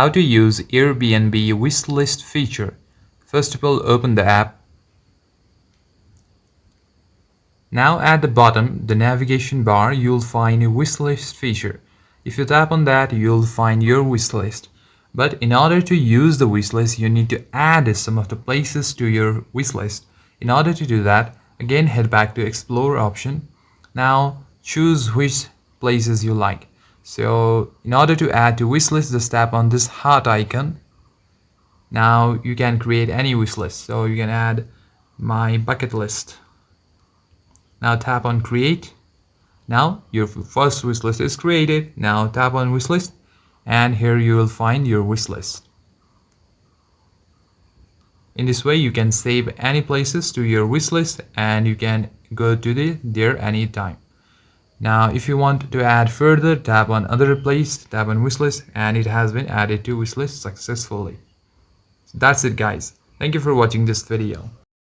How to use Airbnb Wishlist feature. First of all, open the app. Now at the bottom, the navigation bar, you'll find a wishlist feature. If you tap on that, you'll find your wishlist. But in order to use the wishlist, you need to add some of the places to your wishlist. In order to do that, again head back to Explore option. Now choose which places you like. So in order to add to wishlist, just tap on this heart icon. Now you can create any wishlist. So you can add my bucket list. Now tap on create. Now your first wishlist is created. Now tap on wishlist and here you will find your wishlist. In this way you can save any places to your wishlist and you can go to there anytime. Now if you want to add further, tap on other place, tap on wishlist and it has been added to wishlist successfully. So that's it guys. Thank you for watching this video.